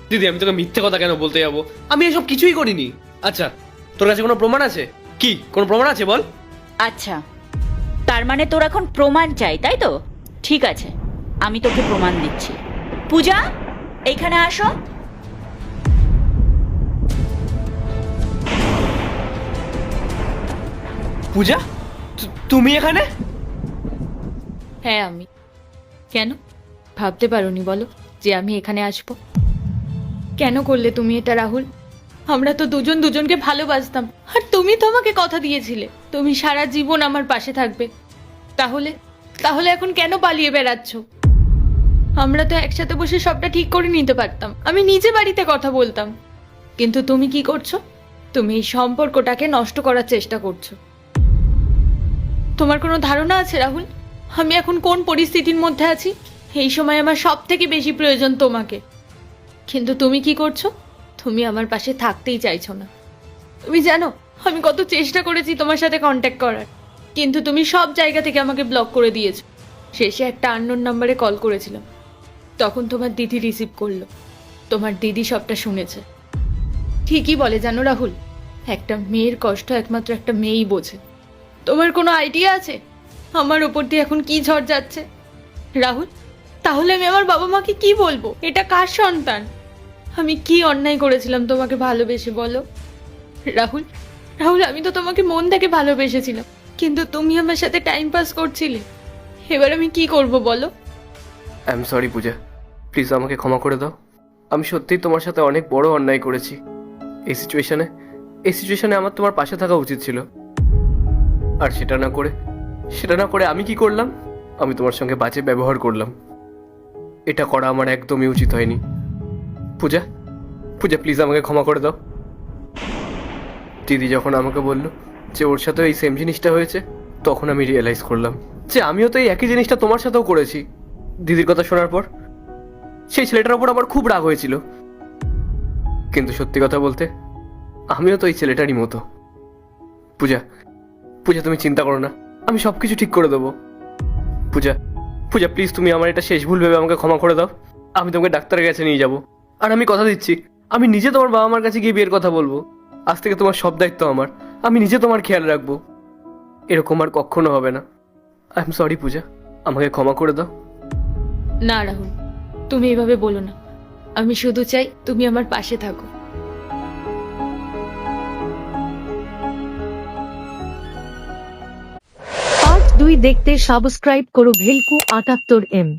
দিদি আমি তোকে মিথ্যে কথা কেন বলতে যাবো? আমি এসব কিছুই করিনি। আচ্ছা তোর কাছে কোনো প্রমাণ আছে? কি কোনো প্রমাণ আছে বল? আচ্ছা, তার মানে তোর এখন প্রমাণ চাই, তাই তো? ঠিক আছে, আমি তোকে প্রমাণ দিচ্ছি। পূজা, এইখানে আসো। পূজা, তুমি এখানে? হ্যাঁ আমি। কেন ভাবতে পারোনি বলো যে আমি এখানে আসবো? কেন করলে তুমি এটা রাহুল? আমরা তো দুজন দুজনকে ভালোবাসতাম, আর তুমি তো আমাকে কথা দিয়েছিলে তুমি সারা জীবন আমার পাশে থাকবে। তাহলে তাহলে এখন কেন পালিয়ে বেড়াচ্ছ? আমরা তো একসাথে বসে সবটা ঠিক করে নিতে পারতাম, আমি নিজে বাড়িতে কথা বলতাম। কিন্তু তুমি কি করছো? তুমি এই সম্পর্কটাকে নষ্ট করার চেষ্টা করছো। তোমার কোনো ধারণা আছে রাহুল, আমি এখন কোন পরিস্থিতির মধ্যে আছি? এই সময় আমার সব থেকে বেশি প্রয়োজন তোমাকে, কিন্তু তুমি কি করছো? তুমি আমার পাশে থাকতেই চাইছো না। তুমি জানো আমি কত চেষ্টা করেছি তোমার সাথে কন্ট্যাক্ট করার, কিন্তু তুমি সব জায়গা থেকে আমাকে ব্লক করে দিয়েছো। শেষে একটা আননোন নাম্বারে কল করেছিলাম, তখন তোমার দিদি রিসিভ করলো। তোমার দিদি সবটা শুনেছে। ঠিকই বলে জানো রাহুল, একটা মেয়ের কষ্ট একমাত্র একটা মেয়েই বোঝে। তোমার কোনো আইডিয়া আছে আমার ওপর দিয়ে এখন কি ঝড় যাচ্ছে? রাহুল, তাহলে আমি আমার বাবা মাকে কি বলবো? এটা কার সন্তান? আমি কি অন্যায় করেছিলাম তোমাকে ভালোবেসে বলো? রাহুল, রাহুল আমি তো তোমাকে মন থেকে ভালোবেসেছিলাম, কিন্তু তুমি আমার সাথে টাইম পাস করছিলে। এবার আমি কি করব বলো? I am sorry Puja, please আমাকে ক্ষমা করে দাও। আমি সত্যিই তোমার সাথে অনেক বড় অন্যায় করেছি। এই সিচুয়েশনে আমার তোমার পাশে থাকা উচিত ছিল, আর সেটা না করে আমি কি করলাম? আমি তোমার সঙ্গে বাজে ব্যবহার করলাম। এটা করা আমার একদমই উচিত হয়নি। পূজা, পূজা প্লিজ আমাকে ক্ষমা করে দাও। দিদি যখন আমাকে বলল যে ওর সাথে এই সেম জিনিসটা হয়েছে, তখন আমি রিয়েলাইজ করলাম যে আমিও তো এই একই জিনিসটা তোমার সাথেও করেছি। দিদির কথা শোনার পর সেই ছেলেটার উপর আমার খুব রাগ হয়েছিল, কিন্তু সত্যি কথা বলতে আমিও তো এই ছেলেটারই মতো। পূজা, পূজা তুমি চিন্তা করো না, আমি সব কিছু ঠিক করে দেবো। পূজা, পূজা প্লিজ তুমি আমার এটা শেষ ভুল ভেবে আমাকে ক্ষমা করে দাও। আমি তোমাকে ডাক্তারের কাছে নিয়ে যাব, আর আমি কথা দিচ্ছি আমি নিজে তোমার বাবা মার কাছে গিয়ে বিয়ের কথা বলবো। আজ থেকে তোমার সব দায়িত্ব আমার, আমি নিজে তোমার খেয়াল রাখবো। এরকম আর কখনো হবে না। আই এম সরি পূজা, আমাকে ক্ষমা করে দাও। না রাহুল, তুমি এভাবে বলো না। আমি শুধু চাই তুমি আমার পাশে থাকো। পার্ট 2 দেখতে সাবস্ক্রাইব করো ভেলকু ৭৮M।